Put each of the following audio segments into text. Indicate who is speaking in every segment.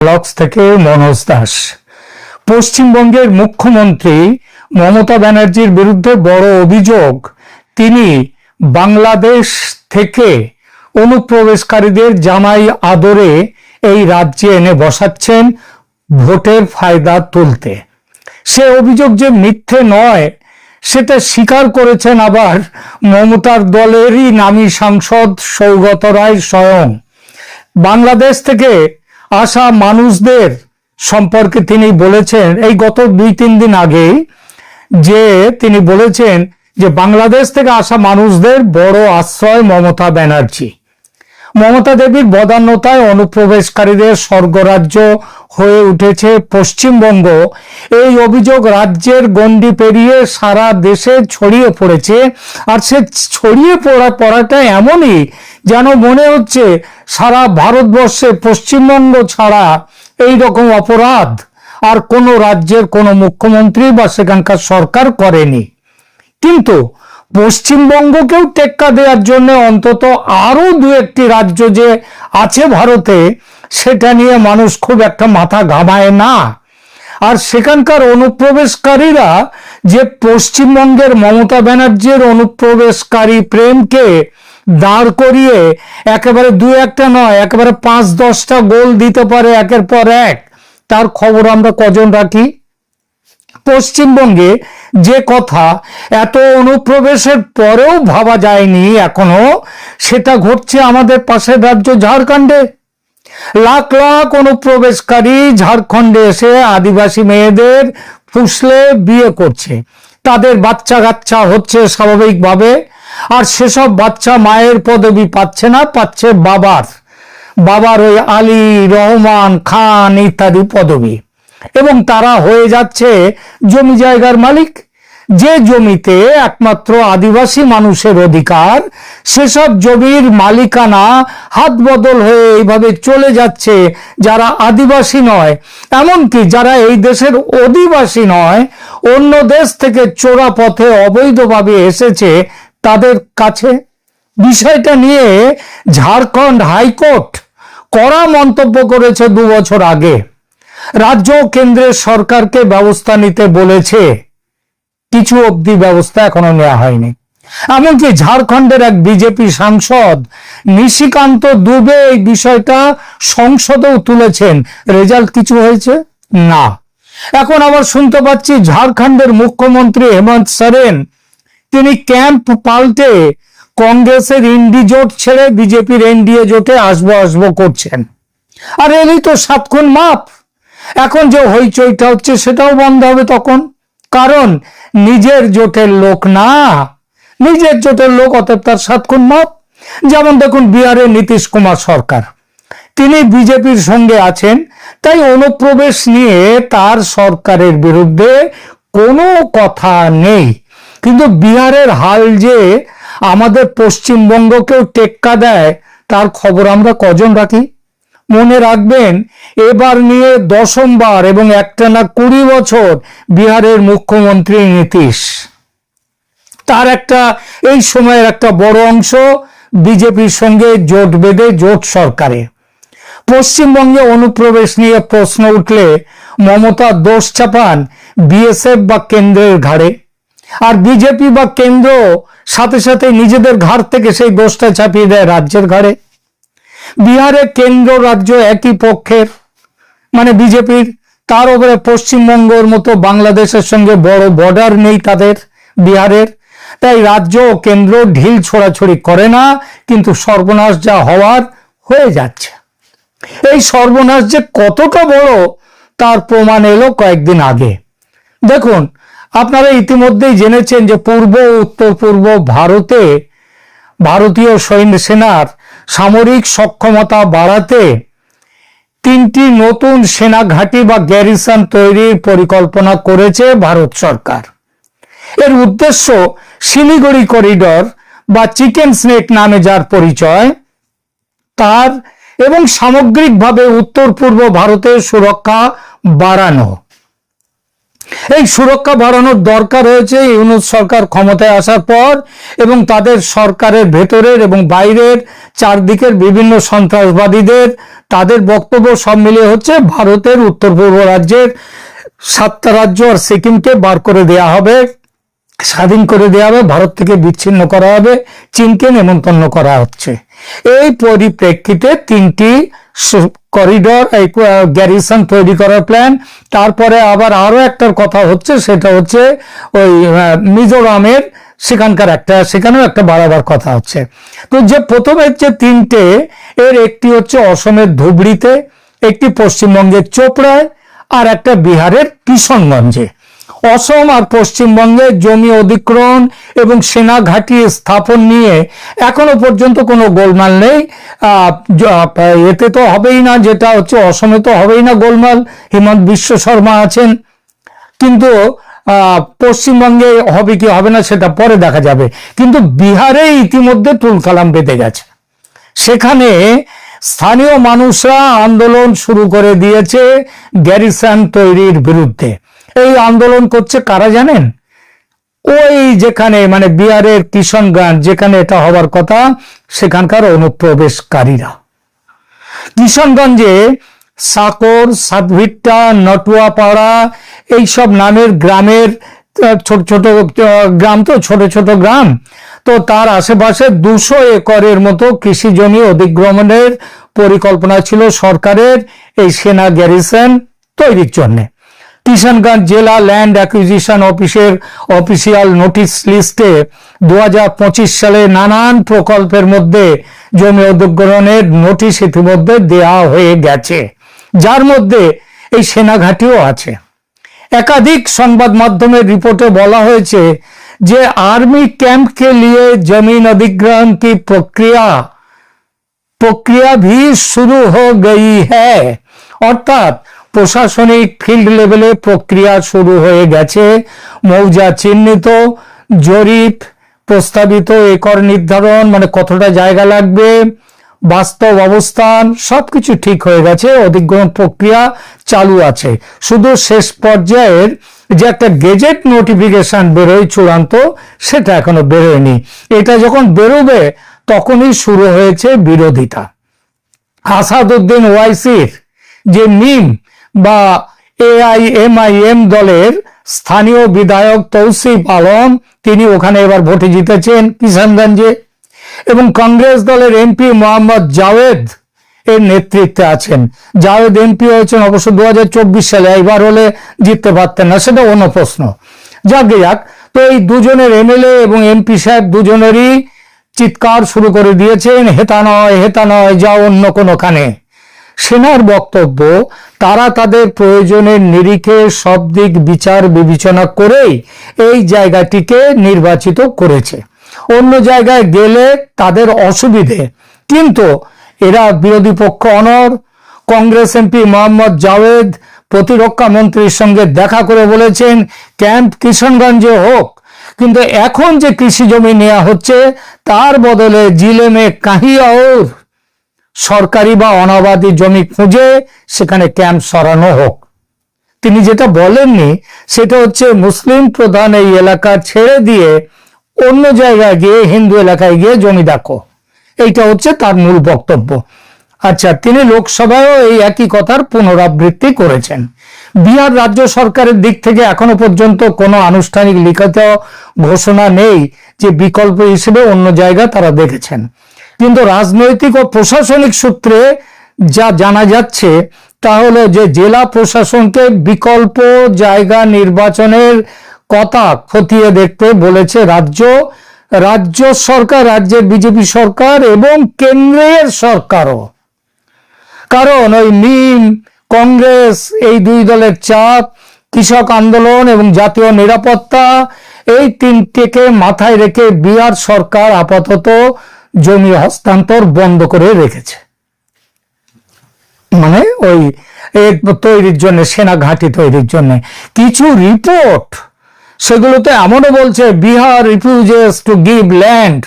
Speaker 1: Blogs থেকে মনোজ দাস। পশ্চিমবঙ্গের মুখ্যমন্ত্রী মমতা ব্যানার্জির বিরুদ্ধে বড় অভিযোগ, তিনি বাংলাদেশ থেকে অনুপ্রবেশকারীদের জামাই আদরে এই রাজ্যে এনে বসাচ্ছেন ভোটের ফায়দা তুলতে। সে অভিযোগ যে মিথ্যে নয় সেটা স্বীকার করেছেন আবার মমতার দলেরই নামী সাংসদ সৌগত রায় স্বয়ং। বাংলাদেশ থেকে আসা মানুষদের সম্পর্কে তিনি বলেছেন এই গত 2-3 দিন আগে, যে তিনি বলেছেন যে বাংলাদেশ থেকে আসা মানুষদের বড় আশ্রয় মমতা ব্যানার্জি। মমতা দেবীর বদান্যতায় অনুপ্রবেশকারীদের স্বর্গরাজ্য হয়ে উঠেছে পশ্চিমবঙ্গ। এই অভিযোগ রাজ্যের গণ্ডি পেরিয়ে সারা দেশে ছড়িয়ে পড়েছে। আর সে ছড়িয়ে পড়াটা এমনই যেন মনে হচ্ছে সারা ভারতবর্ষে পশ্চিমবঙ্গ ছাড়া এই রকম অপরাধ আর কোনো রাজ্যের কোনো মুখ্যমন্ত্রী বা সেখানকার সরকার করেনি। কিন্তু পশ্চিমবঙ্গকেও টেক্কা দেওয়ার জন্য অন্তত আরো 2-1টি রাজ্য যে আছে ভারতে, সেটা নিয়ে মানুষ খুব একটা মাথা ঘামায় না। আর সেখানকার অনুপ্রবেশকারীরা যে পশ্চিমবঙ্গের মমতা ব্যানার্জির অনুপ্রবেশকারী প্রেমকে দাঁড় করিয়ে একেবারে 2-1টা নয়, একেবারে 5-10টা গোল দিতে পারে একের পর এক, তার খবর আমরা কজন রাখি? পশ্চিমবঙ্গে যে কথা এত অনুপ্রবেশের পরেও ভাবা যায়নি এখনো, সেটা ঘটছে আমাদের পাশের রাজ্য ঝাড়খণ্ডে। লাখ লাখ অনুপ্রবেশকারী ঝাড়খণ্ডে এসে আদিবাসী মেয়েদের ফুসলে বিয়ে করছে, তাদের বাচ্চা কাচ্চা হচ্ছে স্বাভাবিকভাবে। আর সেসব বাচ্চা মায়ের পদবি পাচ্ছে না, পাচ্ছে বাবার ওই আলী, রহমান, খান ইত্যাদি পদবি। এবং তারা হয়ে যাচ্ছে জমি জায়গার মালিক। যে জমিতে একমাত্র আদিবাসী মানুষের অধিকার, সেসব জমির মালিকানা হাত বদল হয়ে এইভাবে চলে যাচ্ছে যারা আদিবাসী নয়, এমনকি যারা এই দেশের অধিবাসী নয়, অন্য দেশ থেকে চোরা পথে অবৈধভাবে এসেছে তাদের কাছে। বিষয়টা নিয়ে ঝাড়খণ্ড হাইকোর্ট কড়া মন্তব্য করেছে 2 বছর আগে। রাজ্য ও কেন্দ্রের সরকারকে ব্যবস্থা নিতে বলেছে, কিছু অবধি ব্যবস্থা এখনো নেওয়া হয়নি। এমনকি ঝাড়খণ্ডের এক বিজেপি সাংসদ নিশিকান্ত দুবে এই বিষয়টা সংসদেও তুলেছেন। রেজাল্ট কিছু হয়েছে না। এখন আবার শুনতে পাচ্ছি ঝাড়খণ্ডের মুখ্যমন্ত্রী হেমন্ত সোরেন তিনি ক্যাম্প পাল্টে কংগ্রেসের ইন্ডি জোট ছেড়ে বিজেপির এনডিএ জোটে আসবো করছেন। আর এরই তো 7 খুন মাপ। এখন যে হইচইটা হচ্ছে সেটাও বন্ধ হবে তখন, কারণ নিজের জোটের লোক না, নিজের জোটের লোক, অতএব তার 7 খুন মাপ। যেমন দেখুন বিহারের নীতিশ কুমার সরকার, তিনি বিজেপির সঙ্গে আছেন, তাই অনুপ্রবেশ নিয়ে তার সরকারের বিরুদ্ধে কোনো কথা নেই। কিন্তু বিহারের হাল যে আমাদের পশ্চিমবঙ্গকেও টেক্কা দেয়, তার খবর আমরা কজন রাখি? মনে রাখবেন, এবার নিয়ে 10বার এবং একটানা 20 বছর বিহারের মুখ্যমন্ত্রী নীতিশ, তার এই সময়ের একটা বড় অংশ বিজেপির সঙ্গে জোট বেঁধে জোট সরকারে। পশ্চিমবঙ্গে অনুপ্রবেশ নিয়ে প্রশ্ন উঠলে মমতা দোষ চাপান বিএসএফ বা কেন্দ্রের ঘাড়ে, আর বিজেপি বা কেন্দ্র সাথে সাথে নিজেদের ঘাড় থেকে সেই দোষটা চাপিয়ে দেয় রাজ্যের ঘাড়ে। বিহারে কেন্দ্র রাজ্য একই পক্ষের, মানে বিজেপির, তার উপরে পশ্চিমবঙ্গের মতো বাংলাদেশের সঙ্গে বড় বর্ডার নেই তাদের বিহারের, তাই রাজ্য ও কেন্দ্র ঢিল ছোড়াছড়ি করে না, কিন্তু সর্বনাশ যা হওয়ার হয়ে যাচ্ছে। এই সর্বনাশ যে কতটা বড় তার প্রমাণ এলো কয়েকদিন আগে। দেখুন, আপনারা ইতিমধ্যেই জেনেছেন যে পূর্ব ও উত্তর পূর্ব ভারতে ভারতীয় সৈন্য সেনার সামরিক সক্ষমতা বাড়াতে 3টি নতুন সেনা ঘাঁটি বা গ্যারিসন তৈরির পরিকল্পনা করেছে ভারত সরকার। এর উদ্দেশ্য শিলিগুড়ি করিডর বা চিকেন স্নেক নামে যার পরিচয়, তার এবং সামগ্রিকভাবে উত্তর পূর্ব ভারতের সুরক্ষা বাড়ানো। এই সুরক্ষা বাড়ানোর দরকার হয়েছে ইউনূস সরকার ক্ষমতায় আসার পর, এবং তাদের সরকারের ভেতরের এবং বাইরের চারদিকের বিভিন্ন সন্ত্রাসবাদীদের তাদের বক্তব্য সব মিলিয়ে হচ্ছে ভারতের উত্তর পূর্ব রাজ্যের 7টা রাজ্য আর সিকিমকে বার করে দেয়া হবে, স্বাধীন করে দেওয়া হবে, ভারত থেকে বিচ্ছিন্ন করা হবে, চীনকে নেমন্তন্ন করা হচ্ছে। এই পরিপ্রেক্ষিতে 3টি করিডর, এই গ্যারিসন তৈরি করার প্ল্যান। তারপরে আবার আরো একটার কথা হচ্ছে, সেটা হচ্ছে ওই মিজোরামের সেখানেও একটা বাড়াবার কথা হচ্ছে। তো যে প্রথমের যে 3টে, এর একটি হচ্ছে অসমের ধুবড়িতে, একটি পশ্চিমবঙ্গের চোপড়ায়, আর একটা বিহারের কিশনগঞ্জে। অসম আর পশ্চিমবঙ্গে জমি অধিগ্রহণ এবং সেনা ঘাঁটি স্থাপন নিয়ে এখনো পর্যন্ত কোনো গোলমাল নেই। এতে তো হবেই না, যেটা হচ্ছে অসমে তো হবেই না গোলমাল, হিমন্ত বিশ্ব শর্মা আছেন। কিন্তু পশ্চিমবঙ্গে হবে কি হবে না সেটা পরে দেখা যাবে। কিন্তু বিহারে ইতিমধ্যে তুলকালাম বেঁধে গেছে। সেখানে স্থানীয় মানুষরা আন্দোলন শুরু করে দিয়েছে গ্যারিসন তৈরির বিরুদ্ধে। এই আন্দোলন করছে কারা জানেন? ওই যেখানে মানে বিহারের কিশনগঞ্জ যেখানে এটা হবার কথা, সেখানকার অনুপ্রবেশকারীরা। কিশনগঞ্জে সাকর, সাতভিট্টা, নটুয়াপাড়া এইসব নামের গ্রামের ছোট ছোট গ্রাম, তো ছোট ছোট গ্রাম, তো তার আশেপাশে 200 একরের মতো কৃষি জমি অধিগ্রহণের পরিকল্পনা ছিল সরকারের এই সেনা গ্যারিসন তৈরির জন্য। কিশনগঞ্জ জেলা ল্যান্ড অ্যাকুইজিশন অফিসের অফিসিয়াল নোটিশ লিস্টে 2025 সালে নানান প্রকল্পের মধ্যে জমি অধিগ্রহণের নোটিশ ইতিমধ্যে দেওয়া হয়ে গেছে, যার মধ্যে এই সেনাঘাটিও আছে। একাধিক সংবাদ মাধ্যমের রিপোর্টে বলা হয়েছে যে आर्मी कैंप के लिए जमीन अधिग्रहण की प्रक्रिया भी शुरू हो गई है। অর্থাৎ প্রশাসনিক ফিল্ড লেভেলে প্রক্রিয়া শুরু হয়ে গেছে। মৌজা চিহ্নিত, জরিপ, প্রস্তাবিত একর নির্ধারণ, মানে কতটা জায়গা লাগবে, বাস্তব অবস্থান সবকিছু ঠিক হয়ে গেছে। অধিগ্রহণ প্রক্রিয়া চালু আছে। শুধু শেষ পর্যায়ের যে একটা গেজেট নোটিফিকেশন বেরোয় চূড়ান্ত, সেটা এখনো বেরোয়নি। এটা যখন বেরোবে তখনই শুরু হয়েছে বিরোধিতা। আসাদুদ্দিন ওয়াইসির যে মিম বা AIMIM দলের স্থানীয় বিধায়ক তৌসিফ আলম, তিনি ওখানে এবার ভোটে জিতেছেন কিশনগঞ্জে, এবং কংগ্রেস দলের MP মোহাম্মদ জাওয়েদ এর নেতৃত্বে আছেন। জাওয়েদ MP হয়েছেন অবশ্য 2024 সালে, এবার হলে জিততে পারতেন না, সেটা অন্য প্রশ্ন। যাক, তো এই দুজনের MLA এবং MP সাহেব দুজনেরই চিৎকার শুরু করে দিয়েছেন, হেতা নয়, যাও অন্য কোনোখানে। সেনার বক্তব্য, তারা তাদের প্রয়োজনের নিরিখে সব দিক বিচার বিবেচনা করেই এই জায়গাটিকে নির্বাচিত করেছে। অন্য জায়গায় গেলে তাদের অসুবিধে, কিন্তু এরা বিরোধী পক্ষ অনর। কংগ্রেস MP মোহাম্মদ জাওয়েদ প্রতিরক্ষা মন্ত্রীর সঙ্গে দেখা করে বলেছেন ক্যাম্প কিশনগঞ্জে হোক, কিন্তু এখন যে কৃষি জমি নেওয়া হচ্ছে তার বদলে জিলে মে কাহি और সরকারি বা অনাবাদী জমি খুঁজে সেখানে ক্যাম্প সরানো হোক। তিনি যেটা বলেননি সেটা হচ্ছে মুসলিম প্রধান এই এলাকা ছেড়ে দিয়ে অন্য জায়গায় গিয়ে হিন্দু এলাকায় গিয়ে জমি দেখো, এইটা হচ্ছে তার মূল বক্তব্য। আচ্ছা, তিনি লোকসভায়ও এই একই কথার পুনরাবৃত্তি করেছেন। বিহার রাজ্য সরকারের দিক থেকে এখনো পর্যন্ত কোনো আনুষ্ঠানিক লিখিত ঘোষণা নেই যে বিকল্প হিসেবে অন্য জায়গা তারা দেখেছেন, কিন্তু রাজনৈতিক ও প্রশাসনিক সূত্রে যা জানা যাচ্ছে তা হলো যে জেলা প্রশাসনকে বিকল্প জায়গা নির্বাচনের কথা খতিয়ে দেখতে বলেছে রাজ্য সরকার, রাজ্যের বিজেপি সরকার এবং কেন্দ্রের সরকারও। কারণ ওই মিম, কংগ্রেস এই দুই দলের চাপ, কৃষক আন্দোলন এবং জাতীয় নিরাপত্তা, এই তিনটিকে মাথায় রেখে বিহার সরকার আপাতত জমি হস্তান্তর বন্ধ করে রেখেছে, মানে ওই তৈরির জন্য, সেনা ঘাঁটি তৈরির জন্য। কিছু রিপোর্ট সেগুলোতে এমনও বলছে Bihar refuses to give land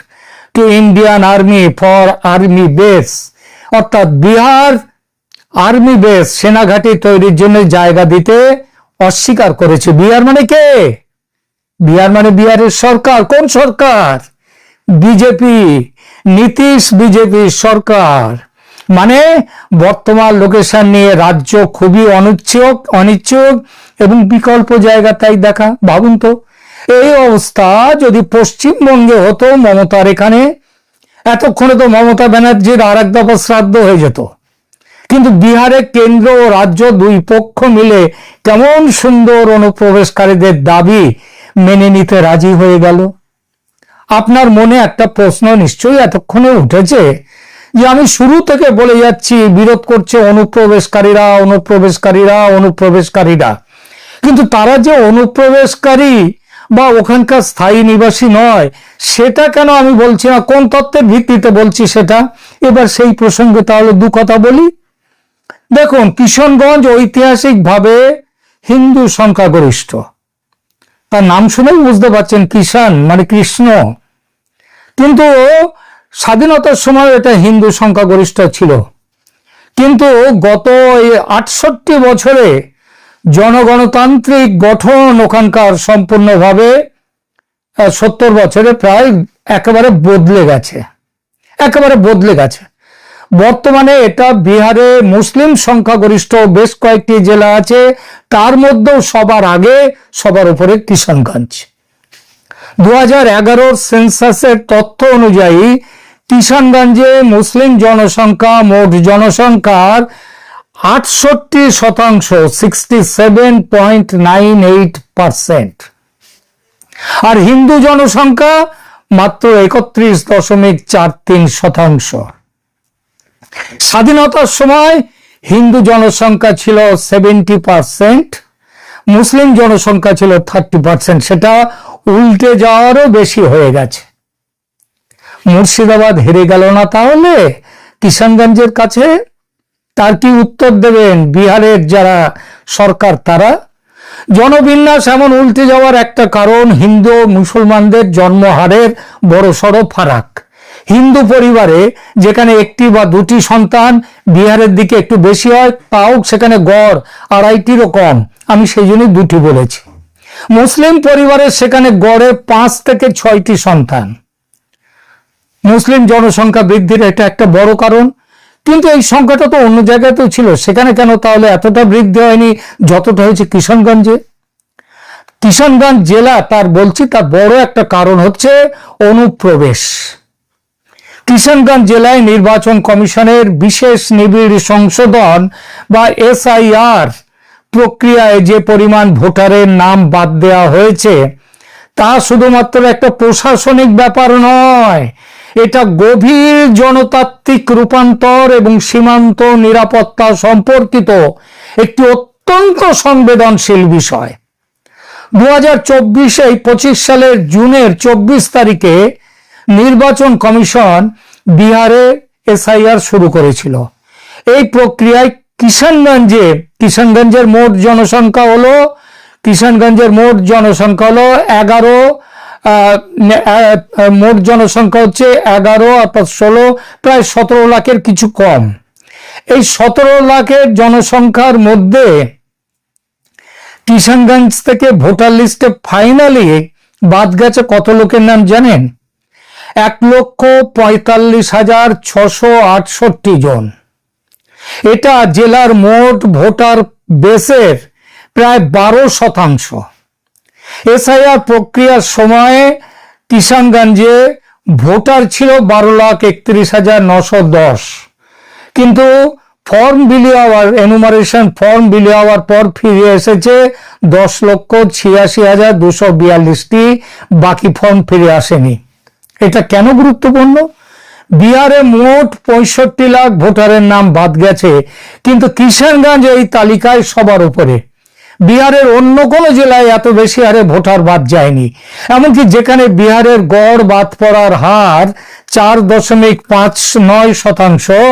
Speaker 1: to Indian army for army base, অর্থাৎ বিহার আর্মি বেস সেনা ঘাঁটি তৈরির জন্য জায়গা দিতে অস্বীকার করেছে। বিহার মানে কে? বিহার মানে বিহারের সরকার। কোন সরকার? বিজেপি, নীতিশ বিজেপির সরকার। মানে বর্তমান লোকেশন নিয়ে রাজ্য খুবই অনিচ্ছুক এবং বিকল্প জায়গা তাই দেখা। ভাবুন তো, এই অবস্থা যদি পশ্চিমবঙ্গে হতো মমতার এখানে, এতক্ষণে তো মমতা ব্যানার্জির আর এক দফা শ্রাদ্ধ হয়ে যেত। কিন্তু বিহারে কেন্দ্র ও রাজ্য দুই পক্ষ মিলে কেমন সুন্দর অনুপ্রবেশকারীদের দাবি মেনে নিতে রাজি হয়ে গেল। আপনার মনে একটা প্রশ্ন নিশ্চয়ই এতক্ষণে উঠেছে যে আমি শুরু থেকে বলে যাচ্ছি বিরোধ করছে অনুপ্রবেশকারীরা, অনুপ্রবেশকারীরা, অনুপ্রবেশকারীরা, কিন্তু তারা যে অনুপ্রবেশকারী বা ওখানকার স্থায়ী নিবাসী নয় সেটা কেন আমি বলছি না? কোন তত্ত্বের ভিত্তিতে বলছি সেটা এবার সেই প্রসঙ্গে তাহলে দু কথা বলি। দেখুন, কিশনগঞ্জ ঐতিহাসিকভাবে হিন্দু সংখ্যাগরিষ্ঠ। তার নাম শুনেই বুঝতে পারছেন, কিষান মানে কৃষ্ণ। কিন্তু স্বাধীনতার সময় এটা হিন্দু সংখ্যাগরিষ্ঠ ছিল। কিন্তু গত 68 বছরে জনগণতান্ত্রিক গঠন ওখানকার সম্পূর্ণভাবে 70 বছরে প্রায় একেবারে বদলে গেছে, একেবারে বদলে গেছে। বর্তমানে এটা বিহারে মুসলিম সংখ্যাগরিষ্ঠ বেশ কয়েকটি জেলা আছে, তার মধ্যেও সবার আগে সবার উপরে কিশনগঞ্জ। 2011 সেন্সাসের তথ্য অনুযায়ী কিশনগঞ্জে মুসলিম জনসংখ্যা মোট জনসংখ্যার 68%, 67.98%, আর হিন্দু জনসংখ্যা মাত্র 31.43%। স্বাধীনতার সময় হিন্দু জনসংখ্যা ছিল 70%, মুসলিম জনসংখ্যা ছিল 30%। সেটা উল্টে যাওয়ারও বেশি হয়ে গেছে। মুর্শিদাবাদ হেরে গেল না তাহলে কিশনগঞ্জের কাছে? তার কি উত্তর দেবেন বিহারের যারা সরকার তারা? জনবিন্যাস এমন উল্টে যাওয়ার একটা কারণ হিন্দু মুসলমানদের জন্মহারের বড়সড় ফারাক। হিন্দু পরিবারে যেখানে একটি বা দুটি সন্তান বিহারের দিকে একটু বেশি হয়, তাও সেখানে গড় 2.5টিরও কম, আমি সেই জন্যই দুটি বলেছি। মুসলিম পরিবারে সেখানে গড়ে 5 থেকে 6টি সন্তান। মুসলিম জনসংখ্যা বৃদ্ধির এটা একটা বড় কারণ। কিন্তু এই সংখ্যাটা তো অন্য জায়গাতেও ছিল, সেখানে কেন তাহলে এতটা বৃদ্ধি হয়নি যতটা হয়েছে কিশনগঞ্জে? কিশনগঞ্জ জেলা তার বড় একটা কারণ হচ্ছে অনুপ্রবেশ। কিশনগঞ্জ জেলায় নির্বাচন কমিশনের বিশেষ নিবিড় সংশোধন বা SIR প্রক্রিয়ায় যে পরিমাণ ভোটারের নাম বাদ দেওয়া হয়েছে তা শুধুমাত্র একটা প্রশাসনিক ব্যাপার নয়, এটা গভীর জনতাত্ত্বিক রূপান্তর এবং সীমান্ত নিরাপত্তা সম্পর্কিত একটি অত্যন্ত সংবেদনশীল বিষয়। 2024 সালের জুনের 24 তারিখে নির্বাচন কমিশন বিহারে SIR শুরু করেছিল। এই প্রক্রিয়ায় কিশনগঞ্জের মোট জনসংখ্যা হলো 11, মোট জনসংখ্যা হচ্ছে 11 অর্থাৎ 16, প্রায় 17 লাখের কিছু কম। এই 17 লাখের জনসংখ্যার মধ্যে কিশনগঞ্জ থেকে ভোটার লিস্টে ফাইনালি বাদ গেছে কত লোকের নাম জানেন? 1,45,668 জন। এটা জেলার মোট ভোটার বেসের প্রায় 12%। SIR প্রক্রিয়ার সময়ে কিশনগঞ্জে ভোটার ছিল 12,31,910, কিন্তু এনুমারেশন ফর্ম বিলি হওয়ার পর ফিরে এসেছে 10,86,242টি, বাকি ফর্ম ফিরে আসেনি। এটা কেন গুরুত্বপূর্ণ? বিহারে মোট 65 লাখ ভোটারের নাম বাদ গেছে, কিন্তু কিশনগঞ্জ এই তালিকায় সবার উপরে। বিহারের অন্য কোনো জেলায় এত বেশি হারে ভোটার বাদ যায়নি। এমনকি যেখানে বিহারের গড় বাদ পড়ার হার 4.59%,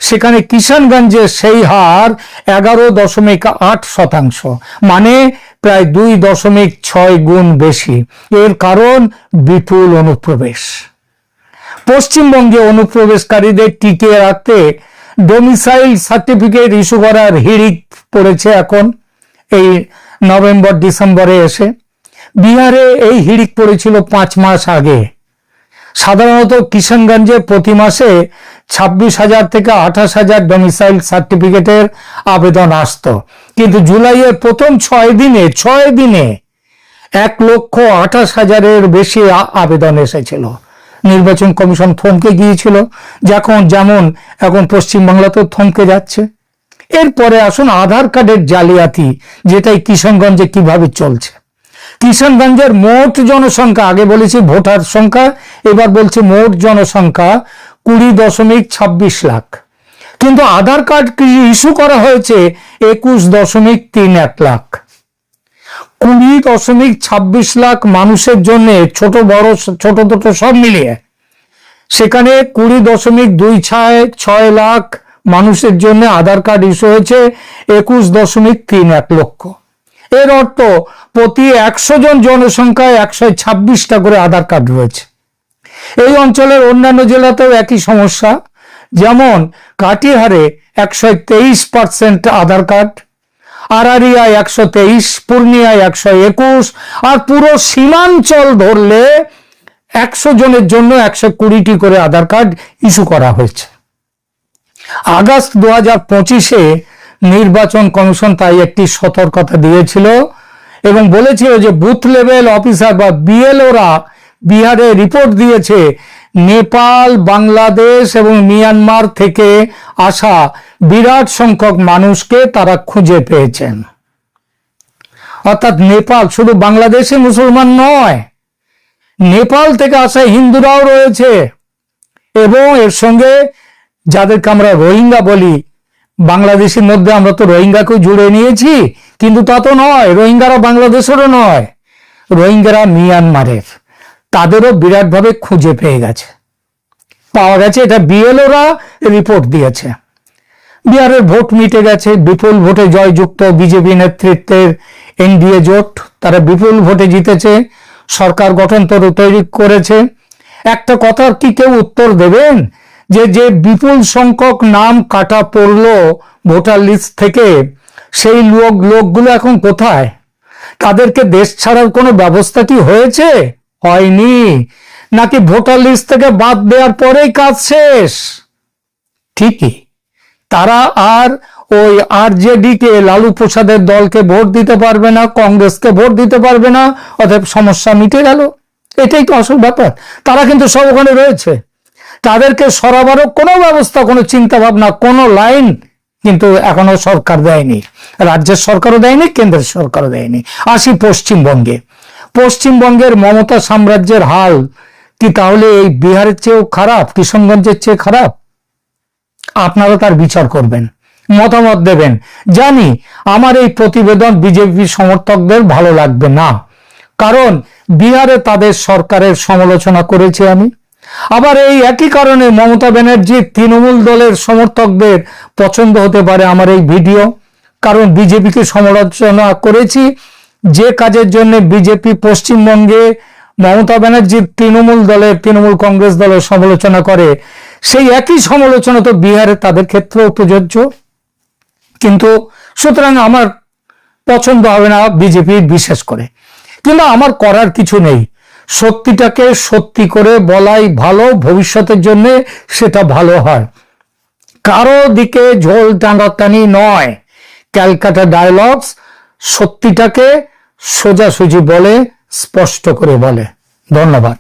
Speaker 1: সেখানে কিশনগঞ্জের সেই হার 11.8%, মানে প্রায় 2.6 গুণ বেশি। এর কারণ বিপুল অনুপ্রবেশ। পশ্চিমবঙ্গে অনুপ্রবেশকারীদের টিকিয়ে রাখতে ডোমিসাইল সার্টিফিকেট ইস্যু করার হিড়িক পড়েছে এখন এই নভেম্বর ডিসেম্বরে এসে। বিহারে এই হিড়িক পড়েছিল 5 মাস আগে। সাধারণত কিষানগঞ্জে প্রতি মাসে 26,000 থেকে 28,000 ডোমিসাইল সার্টিফিকেটের আবেদন আসত, কিন্তু জুলাইয়ের প্রথম 6 দিনে 1,28,000-এর বেশি আবেদন এসেছিল। নির্বাচন কমিশন থমকে গিয়েছিল, যেমন এখন পশ্চিমবাংলাতেও থমকে যাচ্ছে। এরপরে আসুন আধার কার্ডের জালিয়াতি, যেটাই কিষানগঞ্জে কিভাবে চলছে। কিষানগঞ্জের মোট জনসংখ্যা, আগে বলেছি ভোটার সংখ্যা, এবার বলছি মোট জনসংখ্যা 20.26 লাখ, কিন্তু আধার কার্ড ইস্যু করা হয়েছে 21.31 লাখ। 20.26 লাখ মানুষের জন্য, ছোট বড় ছোট ছোট সব মিলিয়ে, সেখানে 20.26 লাখ মানুষের জন্য আধার কার্ড ইস্যু হয়েছে 21.31 লক্ষ। এর অর্থ প্রতি 100 জন জনসংখ্যায় 126টা করে আধার কার্ড রয়েছে। এই অঞ্চলের অন্যান্য জেলাতেও একই সমস্যা, যেমন কাটিহারে 123% আধার কার্ড, আরারিয়ায় 123, পূর্ণিয়ায় 121, আর পুরো সীমাঞ্চল ধরলে 100 জনের জন্য 120টি করে আধার কার্ড ইস্যু করা হয়েছে। আগস্ট 2025-এ নির্বাচন কমিশন তাই একটি সতর্কতা দিয়েছিল এবং বলেছিল যে বুথ লেভেল অফিসার বা বিএলওরা বিহারে রিপোর্ট দিয়েছে নেপাল, বাংলাদেশ এবং মিয়ানমার থেকে আসা বিরাট সংখ্যক মানুষকে তারা খুঁজে পেয়েছেন। অর্থাৎ নেপাল, শুধু বাংলাদেশে মুসলমান নয়, নেপাল থেকে আসা হিন্দুরাও রয়েছে, এবং এর সঙ্গে যাদেরকে আমরা রোহিঙ্গা বলি, বাংলাদেশের মধ্যে আমরা তো রোহিঙ্গাকেও জুড়ে নিয়েছি, কিন্তু তা তো নয়, রোহিঙ্গারা বাংলাদেশেরও নয়, রোহিঙ্গারা মিয়ানমারের। তাদেরও বিরাটভাবে খুঁজে পাওয়া গেছে, এটা বিএলওরা রিপোর্ট দিয়েছে। বিহারের ভোট মিটে গেছে, বিপুল ভোটে জয়যুক্ত বিজেপি নেতৃত্বের এনডিএ জোট, তারা বিপুল ভোটে জিতেছে, সরকার গঠন তৈরি করেছে। একটা কথার কি কেউ উত্তর দেবেন যে বিপুল সংখ্যক নাম কাটা পড়লো ভোটার লিস্ট থেকে, সেই লোকগুলো এখন কোথায়? তাদেরকে দেশ ছাড়ার কোনো ব্যবস্থা কি হয়েছে? হয়নি, নাকি ভোটার লিস্ট থেকে বাদ দেওয়ার পরেই কাজ শেষ? ঠিকই, তারা আর ওই আরজেডি কে, লালু প্রসাদের দলকে ভোট দিতে পারবে না, কংগ্রেসকে ভোট দিতে পারবে না, অতএব সমস্যা মিটে গেল। এটাই তো আসল ব্যাপার। তারা কিন্তু সব ওখানে রয়েছে, তাদেরকে সরাবারও কোনো ব্যবস্থা, কোনো চিন্তা ভাবনা, কোনো লাইন কিন্তু এখনো সরকার দেয়নি, রাজ্যের সরকারও দেয়নি, কেন্দ্রের সরকারও দেয়নি। আসি পশ্চিমবঙ্গের মমতা সাম্রাজ্যের হাল কি তাহলে এই বিহারের চেয়েও খারাপ, কিষানগঞ্জের চেয়ে খারাপ? আপনারা তার বিচার করবেন, মতামত দেবেন। জানি আমার এই প্রতিবেদন বিজেপি সমর্থকদের ভালো লাগবে না, কারণ বিহারে তাদের সরকারের সমালোচনা করেছি আমি। আবার এই একই কারণে মমতা ব্যানার্জির তৃণমূল দলের সমর্থকদের পছন্দ হতে পারে আমার এই ভিডিও, কারণ বিজেপিকে সমালোচনা করেছি। যে কাজের জন্য বিজেপি পশ্চিমবঙ্গে মমতা ব্যানার্জির তৃণমূল কংগ্রেস দলের সমালোচনা করে, সেই একই সমালোচনা তো বিহারে তাদের ক্ষেত্রেও প্রযোজ্য। কিন্তু সুতরাং আমার পছন্দ হবে না বিজেপি বিশেষ করে, কিন্তু আমার করার কিছু নেই। সত্যিটাকে সত্যি করে বলাই ভালো, ভবিষ্যতের জন্য সেটা ভালো হয়। কারো দিকে ঝোল টানাটানি নয়। ক্যালকাটা ডায়ালগস সত্যিটাকে সোজাসুজি বলে, স্পষ্ট করে বলে। ধন্যবাদ।